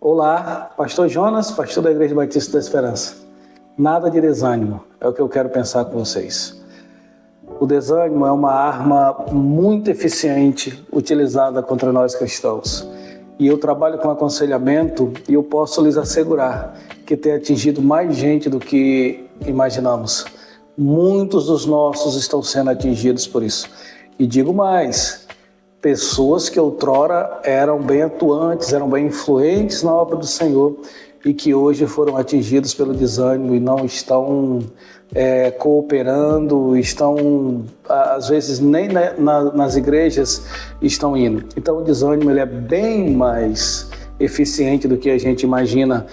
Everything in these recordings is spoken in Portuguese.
Olá, Pastor Jonas, pastor da Igreja Batista da Esperança. Nada de desânimo, é o que eu quero pensar com vocês. O desânimo é uma arma muito eficiente utilizada contra nós cristãos. E eu trabalho com aconselhamento e eu posso lhes assegurar que tem atingido mais gente do que imaginamos. Muitos dos nossos estão sendo atingidos por isso. E digo mais, pessoas que outrora eram bem atuantes, eram bem influentes na obra do Senhor e que hoje foram atingidos pelo desânimo e não estão cooperando, estão, às vezes, nem nas igrejas estão indo. Então o desânimo ele é bem mais eficiente do que a gente imagina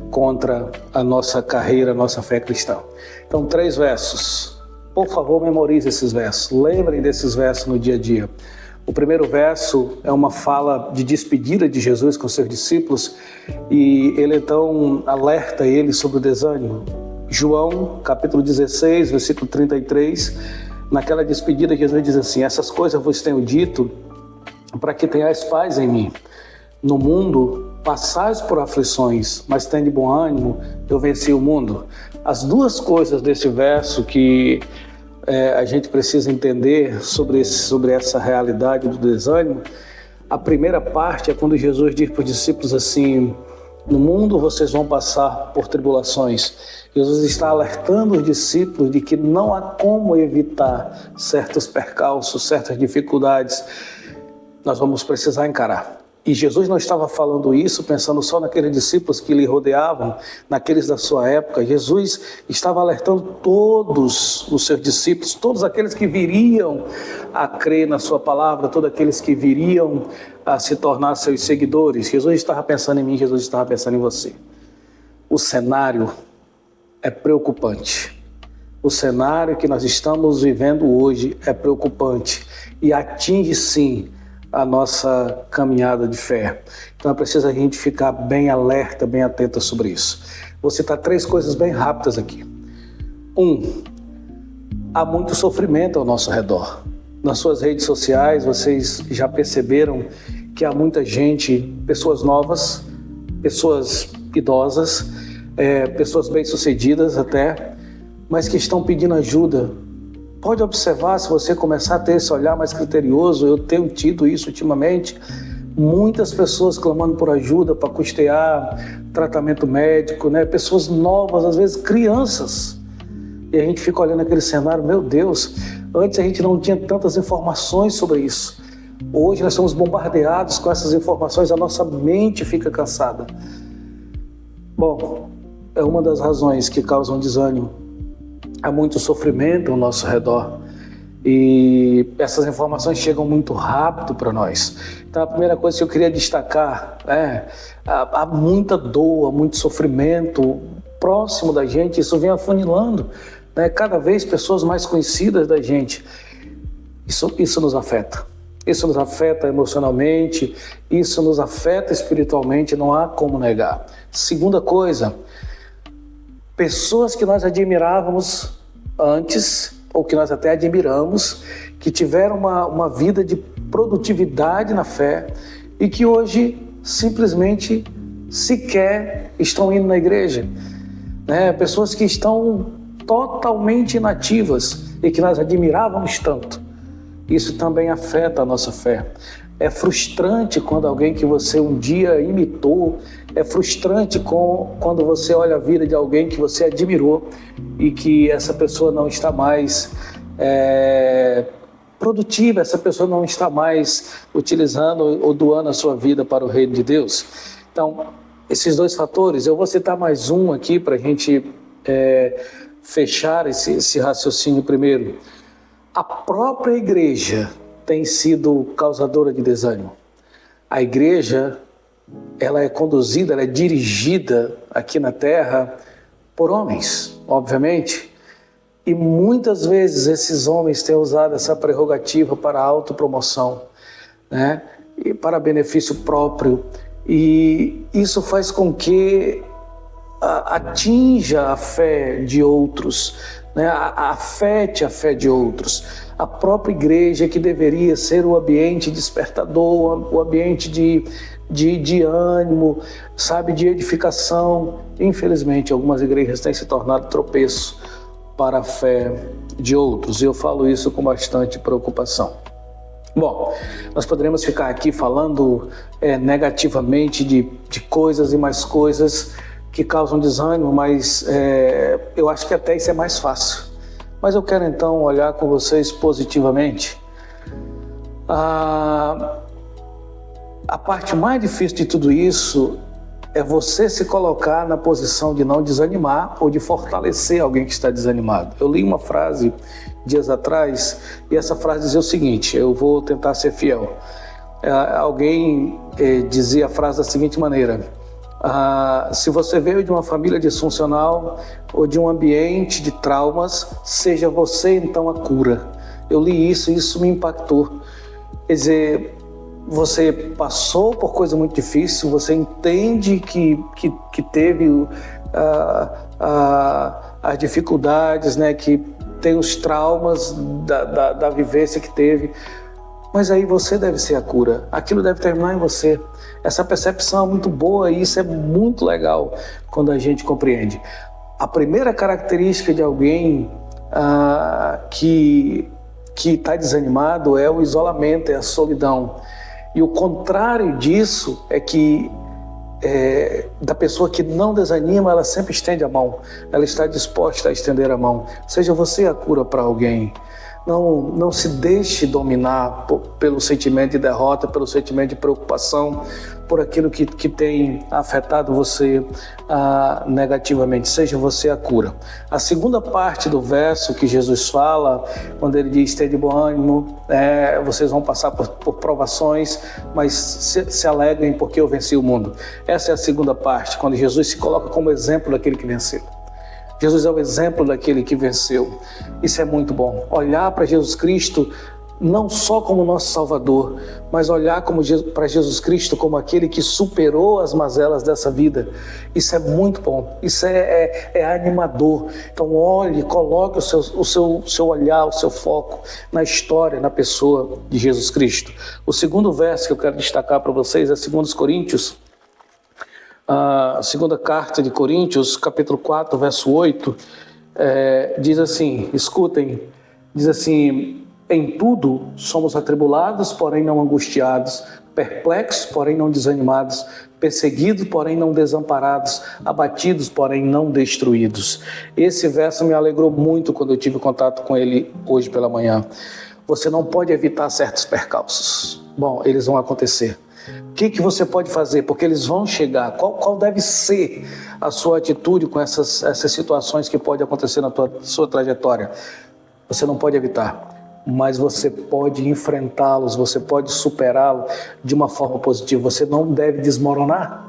contra a nossa carreira, a nossa fé cristã. Então, 3 versos. Por favor, memorize esses versos. Lembrem desses versos no dia a dia. O primeiro verso é uma fala de despedida de Jesus com seus discípulos e ele então alerta eles sobre o desânimo. João, capítulo 16, versículo 33, naquela despedida Jesus diz assim: essas coisas vos tenho dito para que tenhais paz em mim. No mundo passais por aflições, mas tende bom ânimo, eu venci o mundo. As duas coisas desse verso que a gente precisa entender sobre essa realidade do desânimo. A primeira parte é quando Jesus diz para os discípulos assim: no mundo vocês vão passar por tribulações. Jesus está alertando os discípulos de que não há como evitar certos percalços, certas dificuldades. Nós vamos precisar encarar. E Jesus não estava falando isso pensando só naqueles discípulos que lhe rodeavam, naqueles da sua época. Jesus estava alertando todos os seus discípulos, todos aqueles que viriam a crer na sua palavra, todos aqueles que viriam a se tornar seus seguidores. Jesus estava pensando em mim, Jesus estava pensando em você. O cenário é preocupante. O cenário que nós estamos vivendo hoje é preocupante e atinge sim a nossa caminhada de fé. Então é preciso a gente ficar bem alerta, bem atenta sobre isso. Vou citar 3 coisas bem rápidas aqui. 1. Há muito sofrimento ao nosso redor. Nas suas redes sociais, vocês já perceberam que há muita gente, pessoas novas, pessoas idosas, pessoas bem-sucedidas até, mas que estão pedindo ajuda. Pode observar, se você começar a ter esse olhar mais criterioso, eu tenho tido isso ultimamente, muitas pessoas clamando por ajuda para custear tratamento médico, né? Pessoas novas, às vezes crianças. E a gente fica olhando aquele cenário, meu Deus, antes a gente não tinha tantas informações sobre isso. Hoje nós somos bombardeados com essas informações, a nossa mente fica cansada. Bom, é uma das razões que causam desânimo. Há muito sofrimento ao nosso redor e essas informações chegam muito rápido para nós. Então a primeira coisa que eu queria destacar há muita dor, há muito sofrimento próximo da gente, isso vem afunilando, né? Cada vez pessoas mais conhecidas da gente. Isso nos afeta. Isso nos afeta emocionalmente, isso nos afeta espiritualmente, não há como negar. Segunda coisa, pessoas que nós admirávamos antes, ou que nós até admiramos, que tiveram uma vida de produtividade na fé e que hoje simplesmente sequer estão indo na igreja, né? Pessoas que estão totalmente inativas e que nós admirávamos tanto. Isso também afeta a nossa fé. É frustrante quando alguém que você um dia imitou, é frustrante quando você olha a vida de alguém que você admirou e que essa pessoa não está mais produtiva, essa pessoa não está mais utilizando ou doando a sua vida para o reino de Deus. Então, esses 2 fatores, eu vou citar mais um aqui para a gente fechar esse raciocínio primeiro. A própria igreja tem sido causadora de desânimo. A igreja, ela é conduzida, ela é dirigida aqui na terra por homens, obviamente, e muitas vezes esses homens têm usado essa prerrogativa para autopromoção, né? E para benefício próprio, e isso faz com que atinja a fé de outros, né? Afete a fé de outros. A própria igreja, que deveria ser o ambiente despertador, o ambiente de de ânimo, sabe, de edificação. Infelizmente, algumas igrejas têm se tornado tropeço para a fé de outros, e eu falo isso com bastante preocupação. Bom, nós poderíamos ficar aqui falando negativamente de coisas e mais coisas que causam desânimo, mas eu acho que até isso é mais fácil. Mas eu quero então olhar com vocês positivamente. A parte mais difícil de tudo isso é você se colocar na posição de não desanimar ou de fortalecer alguém que está desanimado. Eu li uma frase dias atrás e essa frase dizia o seguinte, eu vou tentar ser fiel. Alguém dizia a frase da seguinte maneira: se você veio de uma família disfuncional ou de um ambiente de traumas, seja você então a cura. Eu li isso e isso me impactou. Quer dizer, você passou por coisa muito difícil, você entende que teve as dificuldades, né, que tem os traumas da vivência que teve, mas aí você deve ser a cura, aquilo deve terminar em você. Essa percepção é muito boa e isso é muito legal quando a gente compreende. A primeira característica de alguém que está desanimado é o isolamento, é a solidão. E o contrário disso é que da pessoa que não desanima, ela sempre estende a mão, ela está disposta a estender a mão. Seja você a cura para alguém. Não se deixe dominar pelo sentimento de derrota, pelo sentimento de preocupação, por aquilo que tem afetado você negativamente. Seja você a cura. A segunda parte do verso que Jesus fala, quando ele diz: "Tende bom ânimo, vocês vão passar por provações, mas se alegrem porque eu venci o mundo." Essa é a segunda parte, quando Jesus se coloca como exemplo daquele que venceu. Jesus é o exemplo daquele que venceu. Isso é muito bom. Olhar para Jesus Cristo não só como nosso Salvador, mas olhar para Jesus Cristo como aquele que superou as mazelas dessa vida. Isso é muito bom. Isso é animador. Então olhe, coloque o seu olhar, o seu foco na história, na pessoa de Jesus Cristo. O segundo verso que eu quero destacar para vocês é 2 Coríntios. A segunda carta de Coríntios, capítulo 4, verso 8, diz assim, escutem, diz assim: "Em tudo somos atribulados, porém não angustiados, perplexos, porém não desanimados, perseguidos, porém não desamparados, abatidos, porém não destruídos." Esse verso me alegrou muito quando eu tive contato com ele hoje pela manhã. Você não pode evitar certos percalços. Bom, eles vão acontecer. O que você pode fazer? Porque eles vão chegar. Qual deve ser a sua atitude com essas situações que podem acontecer na sua trajetória? Você não pode evitar, mas você pode enfrentá-los, você pode superá-los de uma forma positiva. Você não deve desmoronar.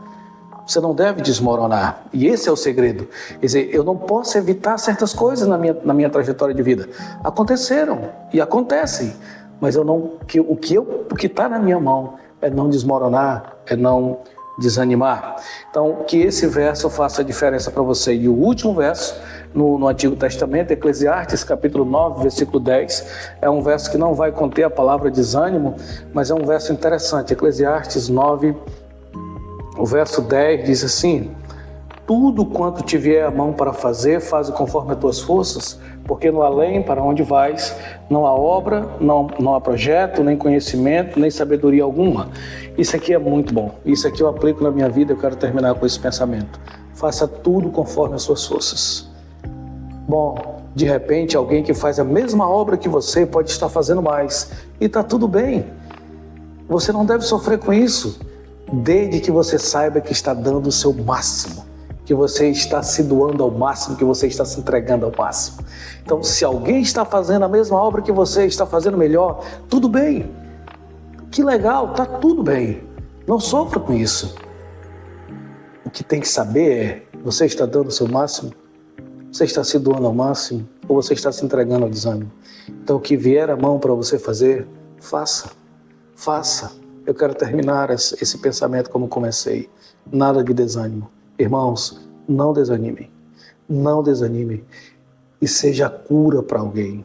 Você não deve desmoronar. E esse é o segredo. Quer dizer, eu não posso evitar certas coisas na minha trajetória de vida. Aconteceram e acontecem, mas o que está na minha mão é não desmoronar, é não desanimar. Então, que esse verso faça a diferença para você. E o último verso, no Antigo Testamento, Eclesiastes, capítulo 9, versículo 10, é um verso que não vai conter a palavra desânimo, mas é um verso interessante. Eclesiastes 9, o verso 10 diz assim: "Tudo quanto te vier a mão para fazer, faze conforme as tuas forças, porque no além para onde vais, não há obra, não há projeto, nem conhecimento, nem sabedoria alguma." Isso aqui é muito bom. Isso aqui eu aplico na minha vida, eu quero terminar com esse pensamento. Faça tudo conforme as suas forças. Bom, de repente alguém que faz a mesma obra que você pode estar fazendo mais. E está tudo bem. Você não deve sofrer com isso, desde que você saiba que está dando o seu máximo, que você está se doando ao máximo, que você está se entregando ao máximo. Então, se alguém está fazendo a mesma obra que você, está fazendo melhor, tudo bem. Que legal, tá tudo bem. Não sofra com isso. O que tem que saber é: você está dando o seu máximo? Você está se doando ao máximo? Ou você está se entregando ao desânimo? Então, o que vier à mão para você fazer, faça. Faça. Eu quero terminar esse pensamento como comecei. Nada de desânimo. Irmãos, não desanimem. Não desanimem. E seja a cura para alguém.